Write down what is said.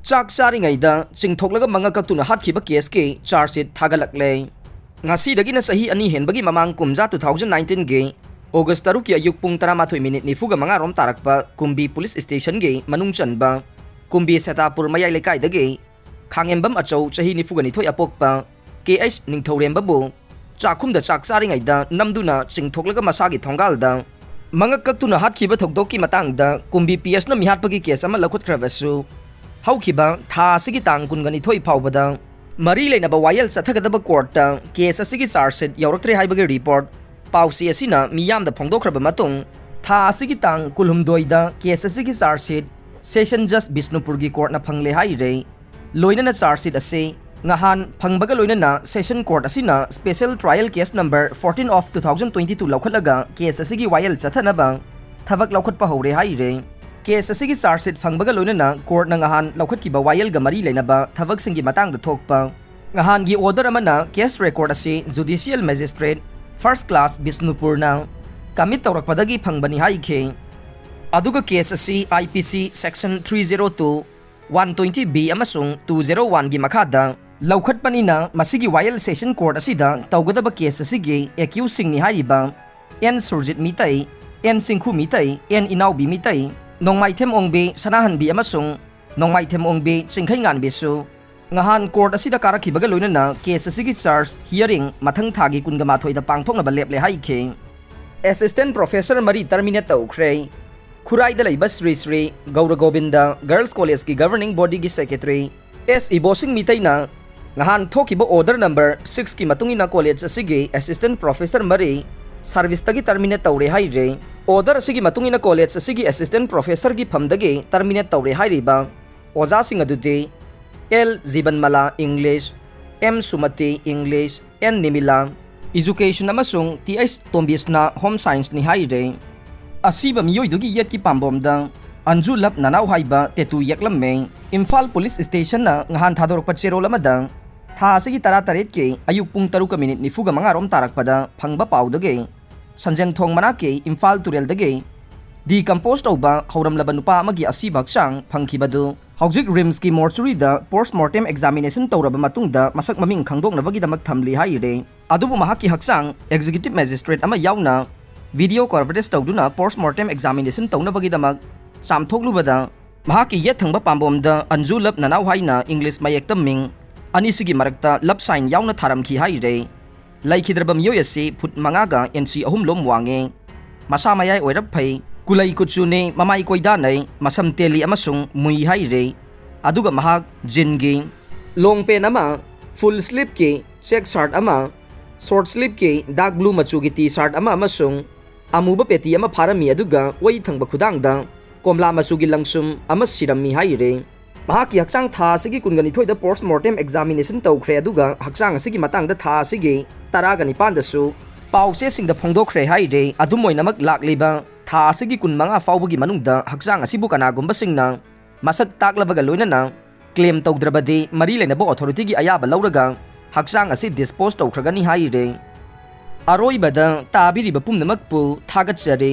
Chak Charingeida Chingthoklaga Mangak Kaktuna Hatkhiba case ke Chargesheet Thagatlakle. Ngasidagi na sahi ani henbagi mamang kumja 2019 ge August 3 ki ayuk pung 13 nifuga mga rom tarakpa Kumbi Police Station ge manung chanba Kumbi Setapur mayay lekay dage Khangembam achaw chahi nifuga nithoy apokpa KS Ningthoremba bu Chakhumda Chak Charingeida namduna Chingthoklaga masagi thonggalda Mangak Kaktuna Hatkhiba thokdoki matangda Kumbi PS na mihatpagi case ama lakhutkhrabasu Hatkhiba tha asigi tang kungani thoi phawbada mari leinaba wayel sathagadaba courta case asigi Chargesheet yauraktre haibagi report pausi asina miyamda phongdokhraba matung tha asigi tang kulhumdoida case asigi Chargesheet session judge Bisnupurgi court na phangle haire loinana Chargesheet ase ngahan phangbaga loinana session court asina special trial case number 14 of 2022 laukhalaga case asigi wayel chathanaba thavak laukhatpa hore haire case asigi Chargesheet phangbaga loinana court na ngahan laukhatkiba wayel ga mari leinaba thabak singi matangda thokpa ngahan gi order amana case record ase judicial magistrate first class Bisnupur na kamit tawrakpadagi phangbani haikhe aduga case ase IPC section 302 120B amasung 201 gi makhada laukhatpanina masigi wayel session court asida tawgadaba case asigi accused singni hariba N Surjit mitai N Singkhu mitai N Inaubi mitai Nongmaithem ongbe sanahanbi amasung nongmaithem ongbe chingkhainganbe su ngahan court asida karakhibaga loinana case asigi charge hearing mathang thagi kunga mathoida pangthoknaba leple haikhe assistant professor mari terminate tawkhre khuraida leiba Sri Gaura Govinda Girls College ki governing body gi secretary S Ibosing mitaina ngahan thokiba order number 6 ki matungina college asigi assistant professor mari service tagi terminate tawre haire order asigi matungina college asigi assistant professor gi phamdagi terminate tawre hairiba oja sing adude L Zibanmala English M Sumati English N Nimila education amasung TS Tombisna home science ni haire asiba miyoi dugi yet ki pambomda Anju lap nanaw haiba tetu yaklamme Imphal police station na ngahan thadorok pachero lamada tha asigi tarataret ke ayuk pung 3 minute nifuga mga rom tarakpada phangba paudage sanjang thong manake Imphal turel dage decompose tawba hauram laban nupa amagi asibak sang phangkhibadu haujik rims ki mortuary da postmortem examination tawraba matungda masak maming khangdok nabagi damak thamli haire adubu mahaki haksang executive magistrate ama yauna video coverage tawduna postmortem examination tawnabagi damak samthoklubada mahaki yet thangba pambomda Anju lap nanaw haina English mayek taming anisigi marakta lap sign yauna tharamkhi haire laikhidraba miyoy ase phut mangaga NC ahum lom wange masa mayai oirap phai kulai kuchune mamai koida nai masam teli amasung mui haire aduga mahak jingi long pen ama full sleeve ke check shirt ama short sleeve ke dark blue machu gi t-shirt ama amasung amuba peti ama pharami aduga wai thangba khudangda komla machu gi langsum ama sirami haire mahaki haksang tha asigi kungani thoida postmortem examination tawkhre aduga haksang asigi matangda tha asigi taragani pandasu pause singda phongdokkhre haire adumoinamak lakliba tha asigi kunmanga fawbagi manungda haksang asibu kanagumba singna masak taklabaga loinana claim tawdrabade mari leinaba authority gi ayaba lawraga haksang asi dispose tawkhragani haire aroibada tabiriba pumnamakpu thagatchare